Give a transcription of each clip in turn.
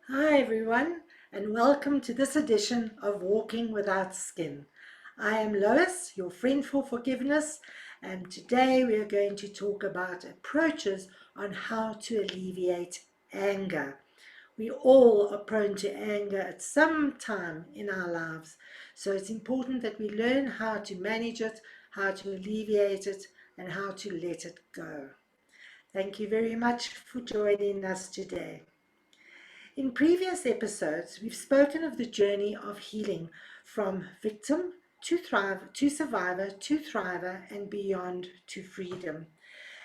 Hi everyone, and welcome to this edition of Walking Without Skin. I am Lois, your friend for forgiveness, and today we are going to talk about approaches on how to alleviate anger. We all are prone to anger at some time in our lives, so it's important that we learn how to manage it, how to alleviate it, and how to let it go. Thank you very much for joining us today. In previous episodes, we've spoken of the journey of healing from victim to survivor to thriver and beyond to freedom.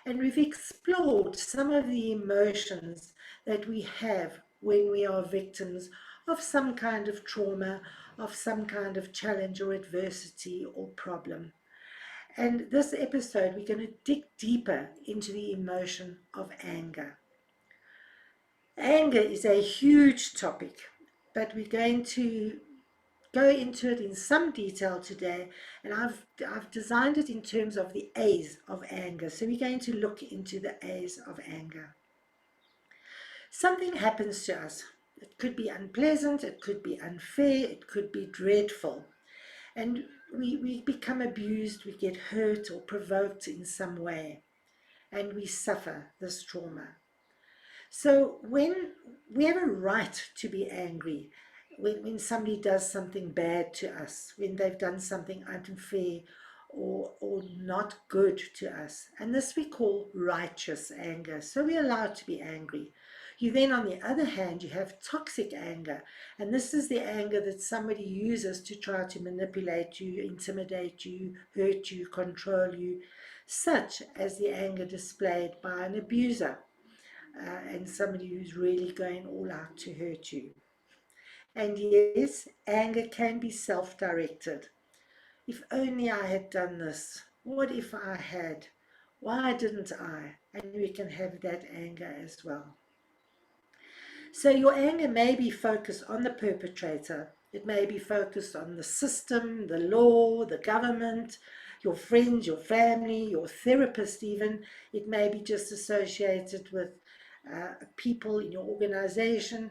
And we've explored some of the emotions that we have when we are victims of some kind of trauma, of some kind of challenge or adversity or problem. And this episode, we're going to dig deeper into the emotion of anger. Anger is a huge topic, but we're going to go into it in some detail today, and I've designed it in terms of the A's of anger. So we're going to look into the A's of anger. Something happens to us. It could be unpleasant, it could be unfair, it could be dreadful. And we become abused, we get hurt or provoked in some way, and we suffer this trauma. So when we have a right to be angry, when somebody does something bad to us, when they've done something unfair or not good to us, and this we call righteous anger. So we're allowed to be angry. You then, on the other hand, you have toxic anger, and this is the anger that somebody uses to try to manipulate you, intimidate you, hurt you, control you, such as the anger displayed by an abuser. And somebody who's really going all out to hurt you. And yes, anger can be self-directed. If only I had done this. What if I had? Why didn't I? And we can have that anger as well. So your anger may be focused on the perpetrator. It may be focused on the system, the law, the government, your friends, your family, your therapist even. It may be just associated with people in your organization,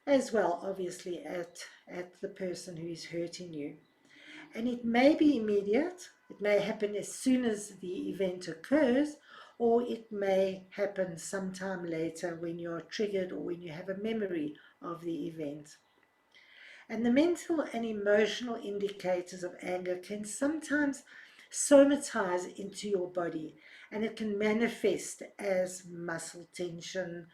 as well, obviously, at the person who is hurting you. And it may be immediate, it may happen as soon as the event occurs, or it may happen sometime later when you're triggered or when you have a memory of the event. And the mental and emotional indicators of anger can sometimes somatize into your body, and it can manifest as muscle tension,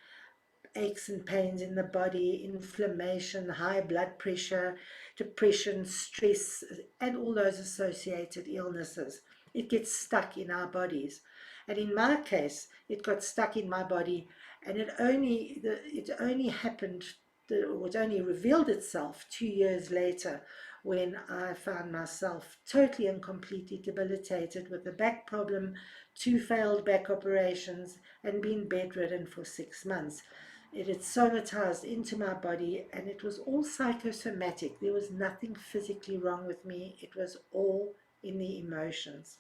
aches and pains in the body, inflammation, high blood pressure, depression, stress, and all those associated illnesses. It gets stuck in our bodies. And in my case, it got stuck in my body, and it only happened, or it only revealed itself 2 years later when I found myself totally and completely debilitated with a back problem, 2 failed back operations, and been bedridden for 6 months. It had somatized into my body, and it was all psychosomatic. There was nothing physically wrong with me. It was all in the emotions.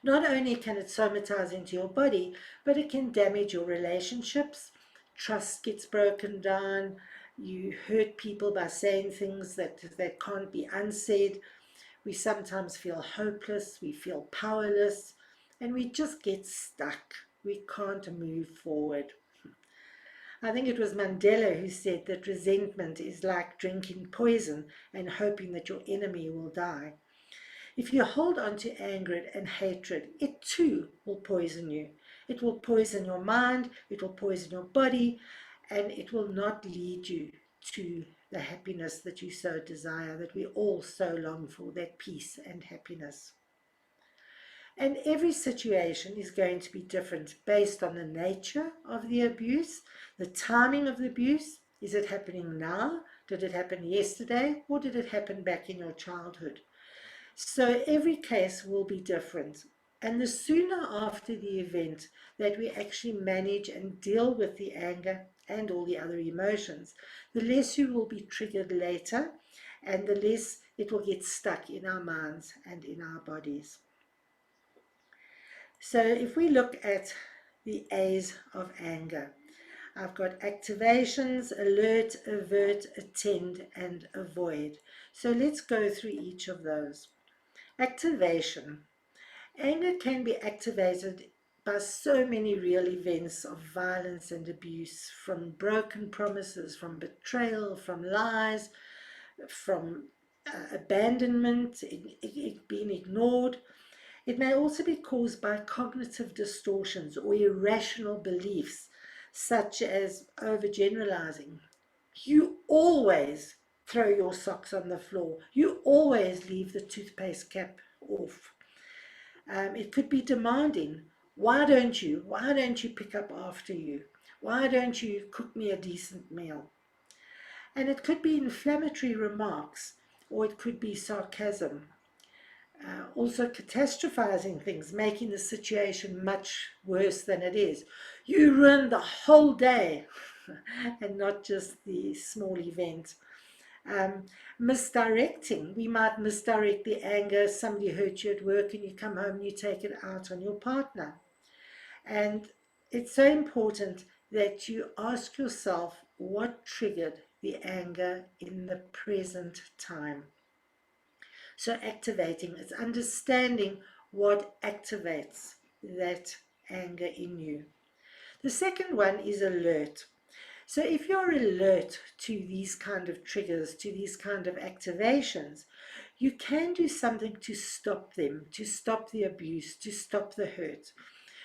Not only can it somatize into your body, but it can damage your relationships. Trust gets broken down. You hurt people by saying things that can't be unsaid. We sometimes feel hopeless. We feel powerless. And we just get stuck. We can't move forward. I think it was Mandela who said that resentment is like drinking poison and hoping that your enemy will die. If you hold on to anger and hatred, it too will poison you. It will poison your mind, it will poison your body, and it will not lead you to the happiness that you so desire, that we all so long for, that peace and happiness. And every situation is going to be different based on the nature of the abuse, the timing of the abuse. Is it happening now? Did it happen yesterday? Or did it happen back in your childhood? So every case will be different. And the sooner after the event that we actually manage and deal with the anger and all the other emotions, the less you will be triggered later, and the less it will get stuck in our minds and in our bodies. So if we look at the A's of anger, I've got activations, alert, avert, attend, and avoid. So let's go through each of those. Activation. Anger can be activated by so many real events of violence and abuse, from broken promises, from betrayal, from lies, from abandonment, it being ignored. It may also be caused by cognitive distortions or irrational beliefs, such as overgeneralizing. You always throw your socks on the floor. You always leave the toothpaste cap off. It could be demanding. Why don't you? Why don't you pick up after you? Why don't you cook me a decent meal? And it could be inflammatory remarks, or it could be sarcasm. Also catastrophizing things, making the situation much worse than it is. You ruined the whole day and not just the small event. Misdirecting. We might misdirect the anger. Somebody hurt you at work and you come home and you take it out on your partner. And it's so important that you ask yourself what triggered the anger in the present time. So activating, it's understanding what activates that anger in you. The second one is alert. So if you're alert to these kind of triggers, to these kind of activations, you can do something to stop them, to stop the abuse, to stop the hurt.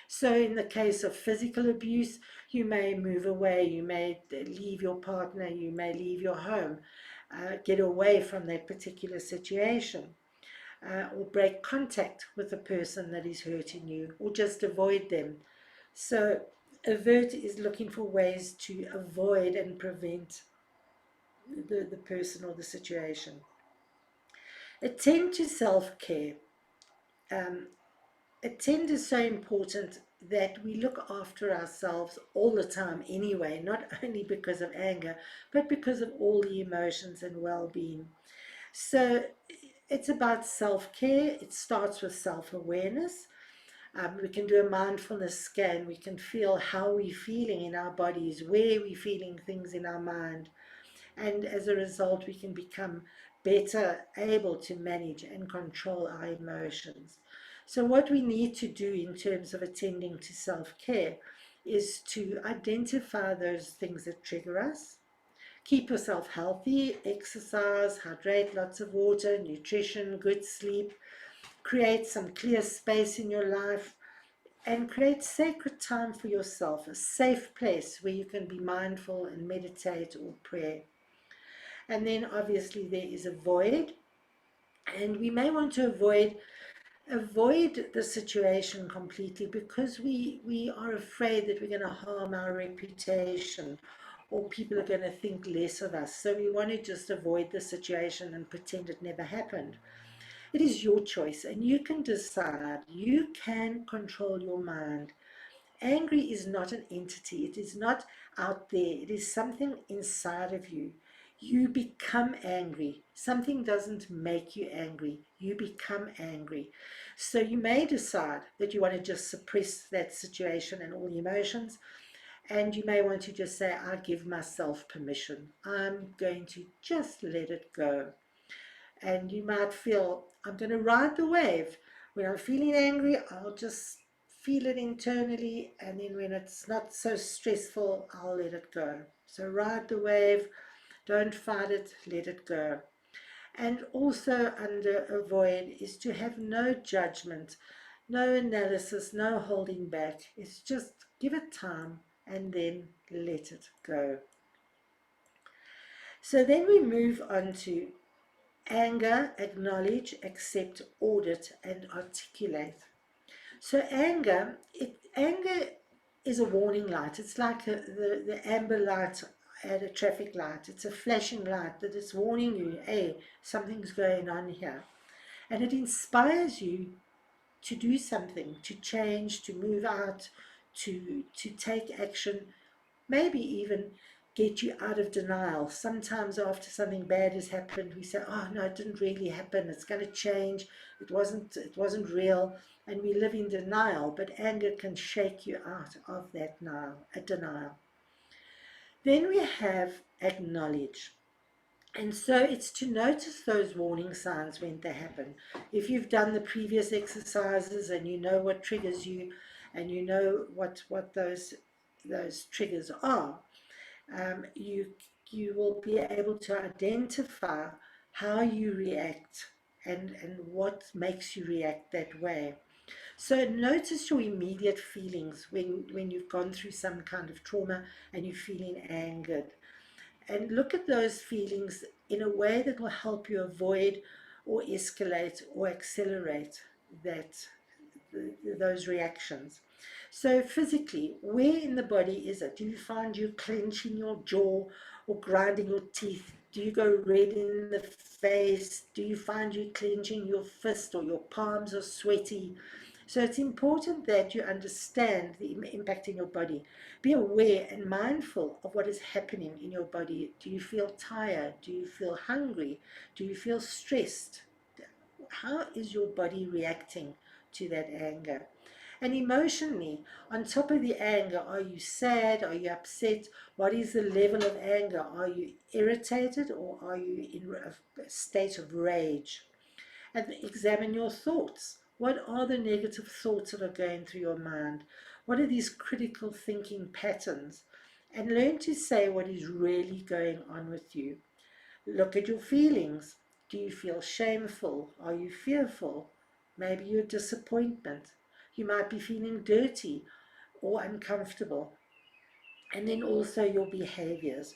So in the case of physical abuse, you may move away, you may leave your partner, you may leave your home, get away from that particular situation, or break contact with the person that is hurting you, or just avoid them. So avert is looking for ways to avoid and prevent the person or the situation. Attend to self-care. Attend is so important that we look after ourselves all the time anyway, not only because of anger, but because of all the emotions and well-being. So it's about self-care. It starts with self-awareness. We can do a mindfulness scan. We can feel how we're feeling in our bodies, where we're feeling things in our mind. And as a result, we can become better able to manage and control our emotions. So what we need to do in terms of attending to self-care is to identify those things that trigger us. Keep yourself healthy, exercise, hydrate, lots of water, nutrition, good sleep. Create some clear space in your life and create sacred time for yourself, a safe place where you can be mindful and meditate or pray. And then obviously there is avoid, and we may want to avoid the situation completely because we are afraid that we're going to harm our reputation or people are going to think less of us. So we want to just avoid the situation and pretend it never happened. It is your choice, and you can decide. You can control your mind. Angry is not an entity. It is not out there. It is something inside of you. You become angry. Something doesn't make you angry. You become angry. So you may decide that you want to just suppress that situation and all the emotions. And you may want to just say, I give myself permission. I'm going to just let it go. And you might feel, I'm going to ride the wave. When I'm feeling angry, I'll just feel it internally, and then when it's not so stressful, I'll let it go. So ride the wave, don't fight it, let it go. And also under avoid is to have no judgment, no analysis, no holding back. It's just give it time and then let it go. So then we move on to anger, acknowledge, accept, audit, and articulate. So anger is a warning light. It's like the amber light at a traffic light. It's a flashing light that is warning you, hey, something's going on here. And it inspires you to do something, to change, to move out, to take action, maybe even get you out of denial. Sometimes after something bad has happened, we say, oh no, it didn't really happen, it's going to change, it wasn't real, and we live in denial. But anger can shake you out of that denial. Then we have acknowledge. And so it's to notice those warning signs when they happen. If you've done the previous exercises and you know what triggers you and you know what those triggers are, you will be able to identify how you react and what makes you react that way. So notice your immediate feelings when you've gone through some kind of trauma and you're feeling angered. And look at those feelings in a way that will help you avoid or escalate or accelerate that those reactions. So physically, where in the body is it? Do you find you clenching your jaw or grinding your teeth? Do you go red in the face? Do you find you clenching your fist or your palms are sweaty? So it's important that you understand the impact in your body. Be aware and mindful of what is happening in your body. Do you feel tired? Do you feel hungry? Do you feel stressed? How is your body reacting to that anger? And emotionally, on top of the anger, are you sad? Are you upset? What is the level of anger? Are you irritated or are you in a state of rage? And examine your thoughts. What are the negative thoughts that are going through your mind? What are these critical thinking patterns? And learn to say what is really going on with you. Look at your feelings. Do you feel shameful? Are you fearful? Maybe you're disappointment. You might be feeling dirty or uncomfortable. And then also your behaviors.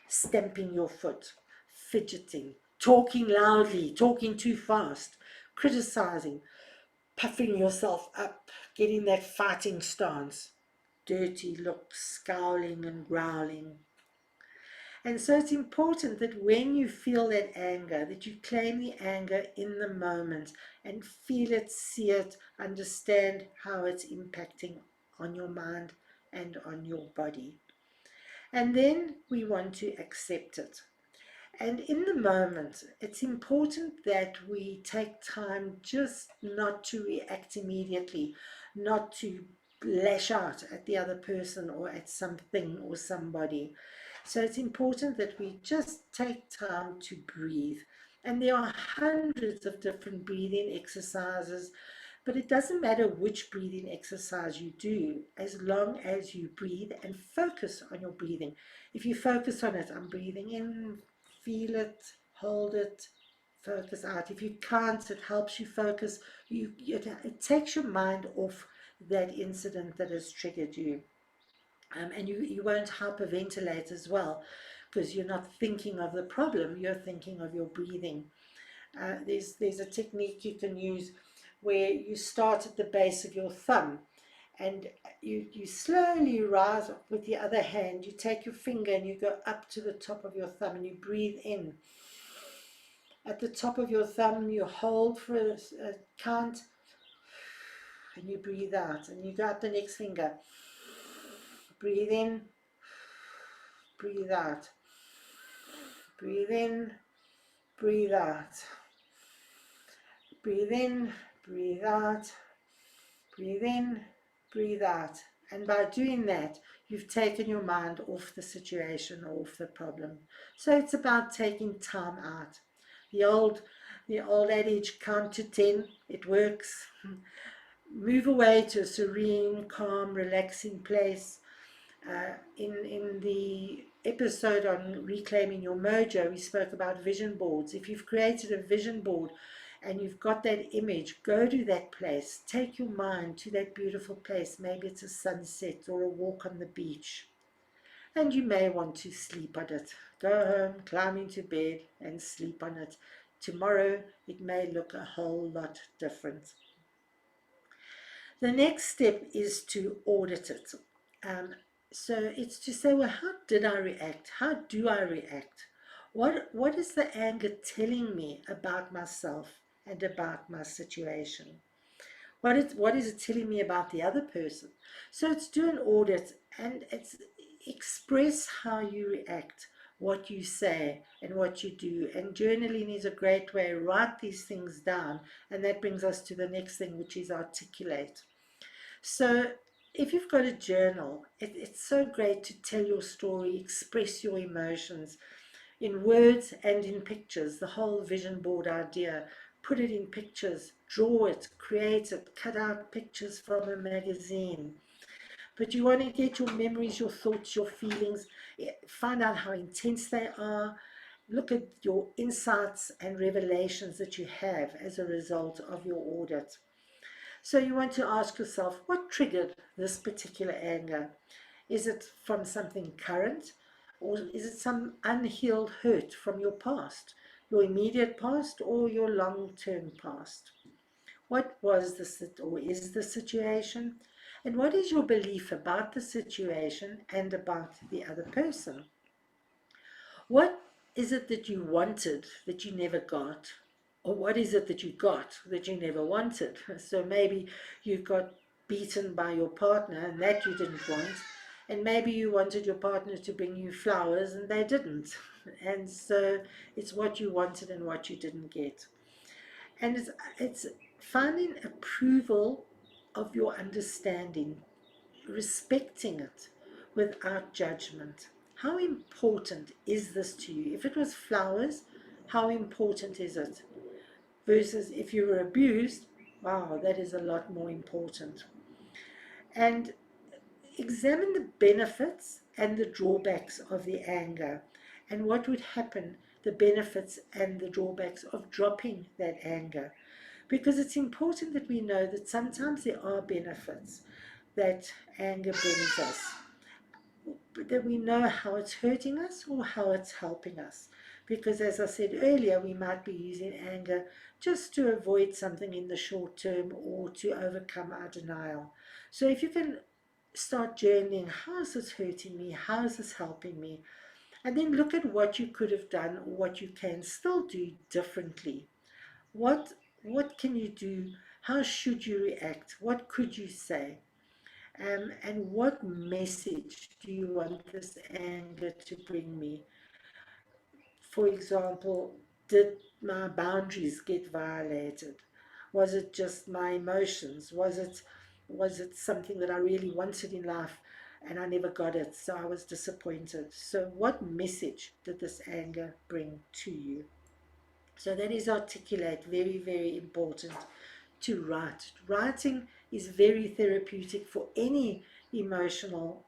Stamping your foot, fidgeting, talking loudly, talking too fast, criticizing, puffing yourself up, getting that fighting stance, dirty looks, scowling and growling. And so it's important that when you feel that anger, that you claim the anger in the moment and feel it, see it, understand how it's impacting on your mind and on your body. And then we want to accept it. And in the moment, it's important that we take time just not to react immediately, not to lash out at the other person or at something or somebody. So it's important that we just take time to breathe. And there are hundreds of different breathing exercises, but it doesn't matter which breathing exercise you do, as long as you breathe and focus on your breathing. If you focus on it, I'm breathing in, feel it, hold it, focus out. If you can't, it helps you focus. It takes your mind off that incident that has triggered you. And you won't hyperventilate as well, because you're not thinking of the problem, you're thinking of your breathing. There's a technique you can use where you start at the base of your thumb and you slowly rise up with the other hand. You take your finger and you go up to the top of your thumb and you breathe in. At the top of your thumb, you hold for a count and you breathe out. And you go up the next finger. Breathe in, breathe out. Breathe in, breathe out. Breathe in, breathe out. Breathe in, breathe out. And by doing that, you've taken your mind off the situation, off the problem. So it's about taking time out. The old adage, count to 10, it works. Move away to a serene, calm, relaxing place. In the episode on reclaiming your mojo, we spoke about vision boards. If you've created a vision board and you've got that image, go to that place. Take your mind to that beautiful place. Maybe it's a sunset or a walk on the beach. And you may want to sleep on it. Go home, climb into bed and sleep on it. Tomorrow it may look a whole lot different. The next step is to audit it. So it's to say, well, how did I react? How do I react? What is the anger telling me about myself and about my situation? What is it telling me about the other person? So it's do an audit and it's express how you react, what you say and what you do. And journaling is a great way. Write these things down, and that brings us to the next thing, which is articulate. So if you've got a journal, it's so great to tell your story, express your emotions in words and in pictures. The whole vision board idea, put it in pictures, draw it, create it, cut out pictures from a magazine. But you want to get your memories, your thoughts, your feelings, find out how intense they are, look at your insights and revelations that you have as a result of your audit. So you want to ask yourself, what triggered this particular anger? Is it from something current, or is it some unhealed hurt from your past, your immediate past or your long-term past? What was this or is the situation? And what is your belief about the situation and about the other person? What is it that you wanted that you never got? Or what is it that you got that you never wanted? So maybe you got beaten by your partner and that you didn't want. And maybe you wanted your partner to bring you flowers and they didn't. And so it's what you wanted and what you didn't get. And it's finding approval of your understanding, respecting it without judgment. How important is this to you? If it was flowers, how important is it? Versus if you were abused, wow, that is a lot more important. And examine the benefits and the drawbacks of the anger and what would happen, the benefits and the drawbacks of dropping that anger. Because it's important that we know that sometimes there are benefits that anger brings us, but that we know how it's hurting us or how it's helping us. Because as I said earlier, we might be using anger just to avoid something in the short term or to overcome our denial. So if you can start journaling, how is this hurting me? How is this helping me? And then look at what you could have done or what you can still do differently. What can you do? How should you react? What could you say? And what message do you want this anger to bring me? For example, did my boundaries get violated? Was it just my emotions? Was it something that I really wanted in life and I never got it, so I was disappointed? So what message did this anger bring to you? So that is articulate, very, very important to write. Writing is very therapeutic for any emotional,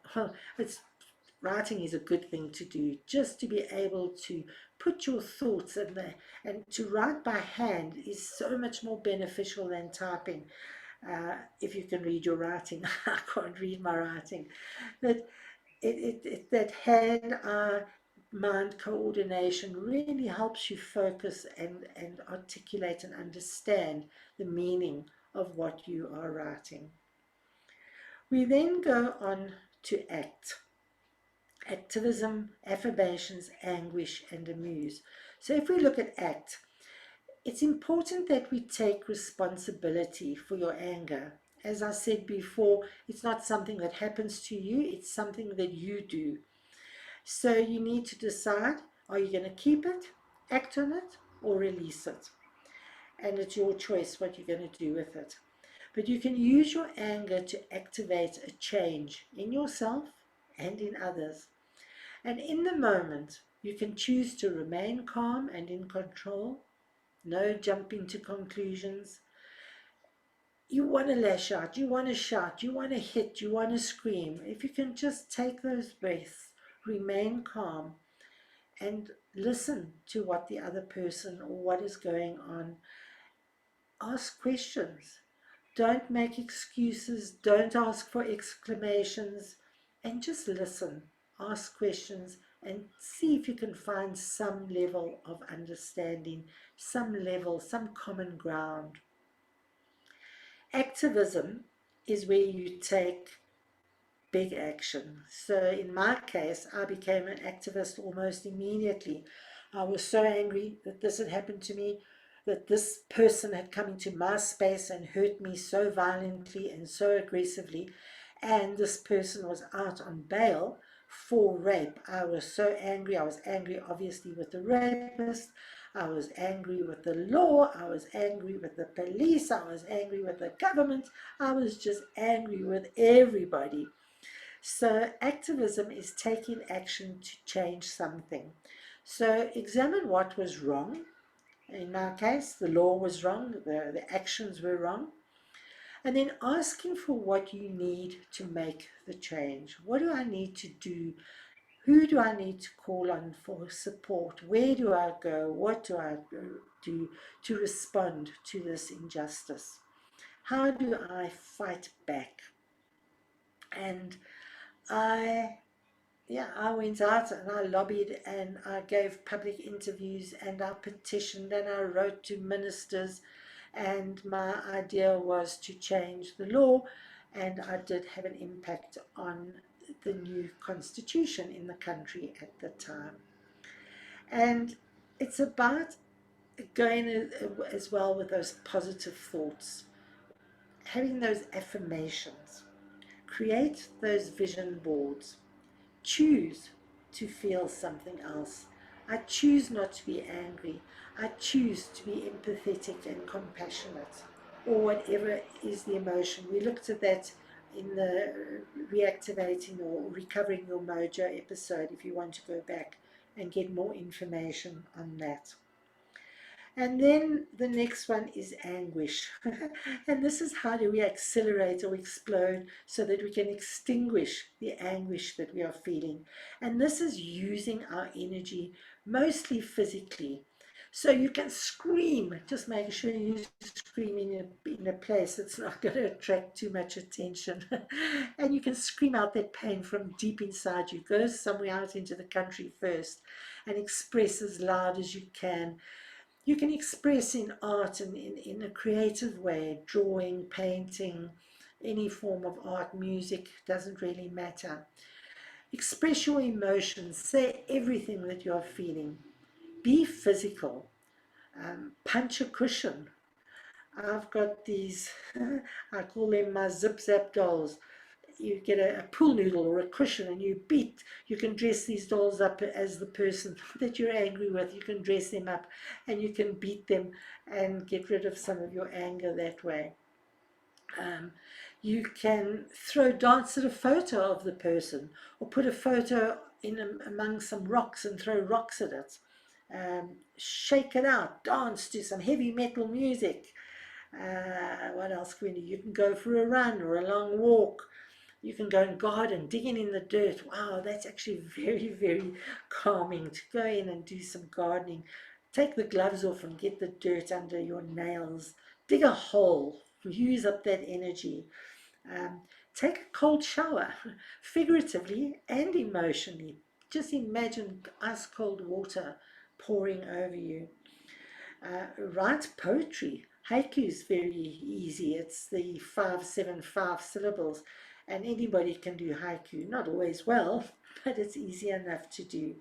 it's writing is a good thing to do, just to be able to put your thoughts in there. And to write by hand is so much more beneficial than typing. If you can read your writing, I can't read my writing, but that hand-eye mind coordination really helps you focus and articulate and understand the meaning of what you are writing. We then go on to act. Activism, affirmations, anguish, and amuse. So if we look at act, it's important that we take responsibility for your anger. As I said before, it's not something that happens to you, it's something that you do. So you need to decide, are you going to keep it, act on it, or release it? And it's your choice what you're going to do with it. But you can use your anger to activate a change in yourself and in others. And in the moment, you can choose to remain calm and in control, no jumping to conclusions. You want to lash out, you want to shout, you want to hit, you want to scream. If you can just take those breaths, remain calm, and listen to what the other person or what is going on. Ask questions. Don't make excuses. Don't ask for exclamations. And just listen. Ask questions and see if you can find some level of understanding, some level, some common ground. Activism is where you take big action. So in my case, I became an activist almost immediately. I was so angry that this had happened to me, that this person had come into my space and hurt me so violently and so aggressively, and this person was out on bail for rape. I was so angry. I was angry obviously with the rapist. I was angry with the law, I was angry with the police, I was angry with the government, I was just angry with everybody. So activism is taking action to change something. So examine what was wrong. In our case, the law was wrong, the actions were wrong. And then asking for what you need to make the change. What do I need to do? Who do I need to call on for support? Where do I go? What do I do to respond to this injustice? How do I fight back? And I I went out and I lobbied and I gave public interviews and I petitioned and I wrote to ministers, and my idea was to change the law, and I did have an impact on the new constitution in the country at the time. And it's about going as well with those positive thoughts, having those affirmations, create those vision boards. Choose to feel something else. I choose not to be angry. I choose to be empathetic and compassionate, or whatever is the emotion. We looked at that in the reactivating or recovering your mojo episode if you want to go back and get more information on that. And then the next one is anguish. And this is how do we accelerate or explode so that we can extinguish the anguish that we are feeling. And this is using our energy mostly physically. So you can scream, just make sure you scream in a place that's not going to attract too much attention. And you can scream out that pain from deep inside you. Go somewhere out into the country first and express as loud as you can. You can express in art and in a creative way, drawing, painting, any form of art, music, doesn't really matter. Express your emotions, say everything that you're feeling. Be physical. Punch a cushion. I've got these, I call them my zip zap dolls. You get a pool noodle or a cushion and you can dress these dolls up as the person that you're angry with. You can dress them up and you can beat them and get rid of some of your anger that way. You can dance at a photo of the person, or put a photo among some rocks and throw rocks at it. Shake it out, dance to some heavy metal music. What else can you do? You can go for a run or a long walk. You can go and garden, digging in the dirt. Wow, that's actually very, very calming to go in and do some gardening. Take the gloves off and get the dirt under your nails. Dig a hole, use up that energy. Take a cold shower, figuratively and emotionally. Just imagine ice cold water pouring over you. Write poetry. Haiku is very easy. It's the 5 7 5 syllables, and anybody can do haiku. Not always well, but it's easy enough to do.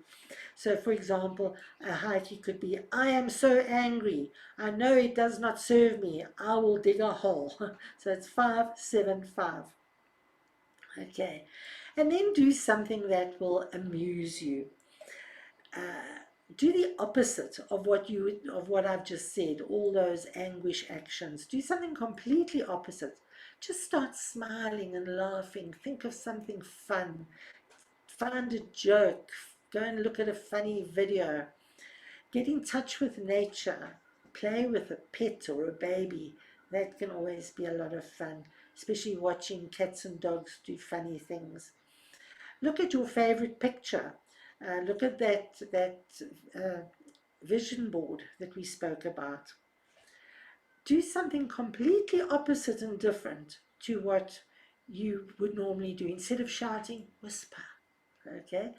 So, for example, a haiku could be, I am so angry. I know it does not serve me. I will dig a hole. So it's 5 7 5. Okay. And then do something that will amuse you. Do the opposite of what I've just said, all those anguish actions. Do something completely opposite. Just start smiling and laughing. Think of something fun. Find a joke. Go and look at a funny video. Get in touch with nature. Play with a pet or a baby. That can always be a lot of fun, especially watching cats and dogs do funny things. Look at your favorite picture. Look at that vision board that we spoke about. Do something completely opposite and different to what you would normally do. Instead of shouting, whisper. Okay?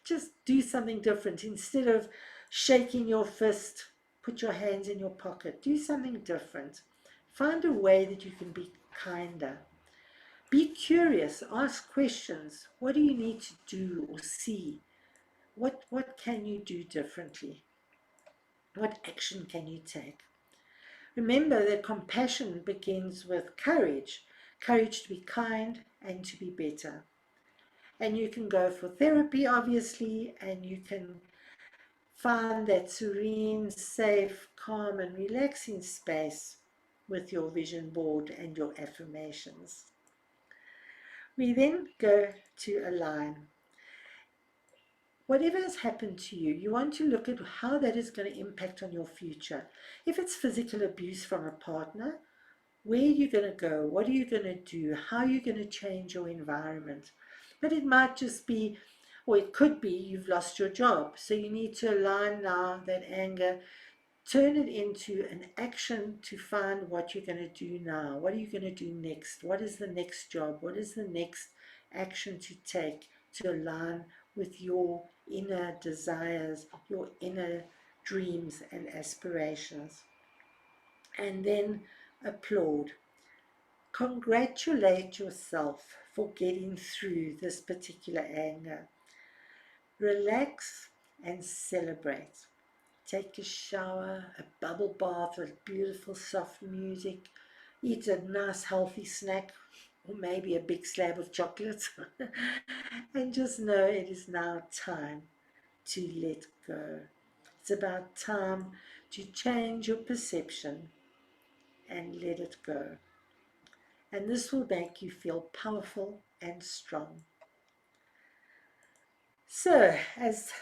Just do something different. Instead of shaking your fist, put your hands in your pocket. Do something different. Find a way that you can be kinder. Be curious. Ask questions. What do you need to do or see? What can you do differently? What action can you take? Remember that compassion begins with courage. Courage to be kind and to be better. And you can go for therapy, obviously, and you can Find that serene, safe, calm and relaxing space with your vision board and your affirmations. We then go to align. Whatever has happened to you, you want to look at how that is going to impact on your future. If it's physical abuse from a partner, where are you going to go? What are you going to do? How are you going to change your environment? But it might just be, or it could be, you've lost your job. So you need to align now that anger, turn it into an action to find what you're going to do now. What are you going to do next? What is the next job? What is the next action to take to align with your inner desires, your inner dreams and aspirations? And then applaud. Congratulate yourself for getting through this particular anger. Relax and celebrate. Take a shower, a bubble bath with beautiful soft music. Eat a nice healthy snack or maybe a big slab of chocolate. And just know it is now time to let go. It's about time to change your perception and let it go. And this will make you feel powerful and strong. So, as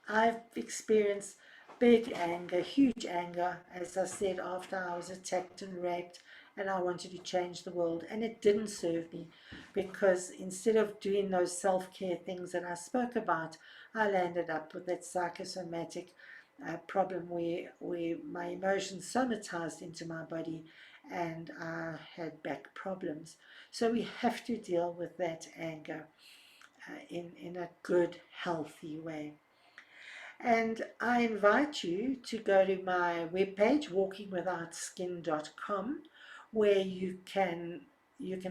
I've experienced big anger, huge anger, as I said, after I was attacked and raped, and I wanted to change the world, and it didn't serve me, because instead of doing those self-care things that I spoke about, I landed up with that psychosomatic problem where my emotions somatized into my body, and I had back problems. So we have to deal with that anger in a good, healthy way. And I invite you to go to my webpage, walkingwithoutskin.com, where you can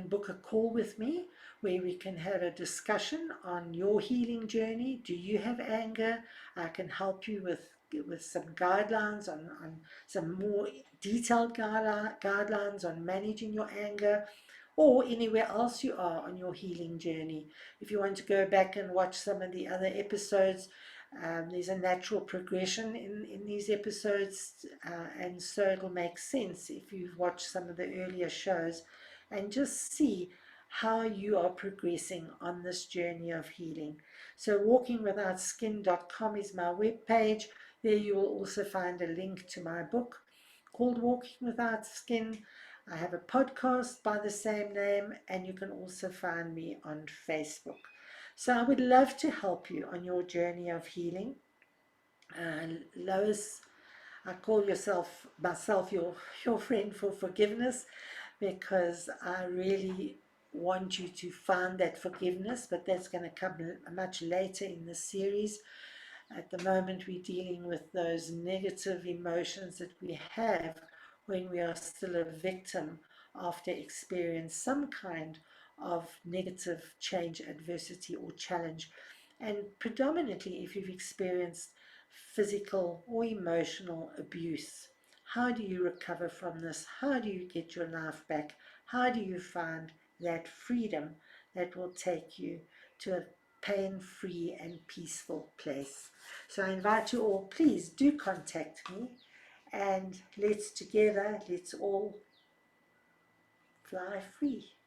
book a call with me, where we can have a discussion on your healing journey. Do you have anger? I can help you with some guidelines on some more detailed guidelines on managing your anger, or anywhere else you are on your healing journey. If you want to go back and watch some of the other episodes, there's a natural progression in these episodes, and so it'll make sense if you've watched some of the earlier shows and just see how you are progressing on this journey of healing. So walkingwithoutskin.com is my webpage. There you will also find a link to my book called Walking Without Skin. I have a podcast by the same name, and you can also find me on Facebook. So I would love to help you on your journey of healing. Lois, I call myself your friend for forgiveness, because I really want you to find that forgiveness, but that's going to come much later in the series. At the moment, we're dealing with those negative emotions that we have when we are still a victim after experiencing some kind of negative change, adversity, or challenge. And predominantly, if you've experienced physical or emotional abuse, how do you recover from this? How do you get your life back? How do you find that freedom that will take you to a pain-free and peaceful place? So I invite you all, please do contact me, and let's all fly free.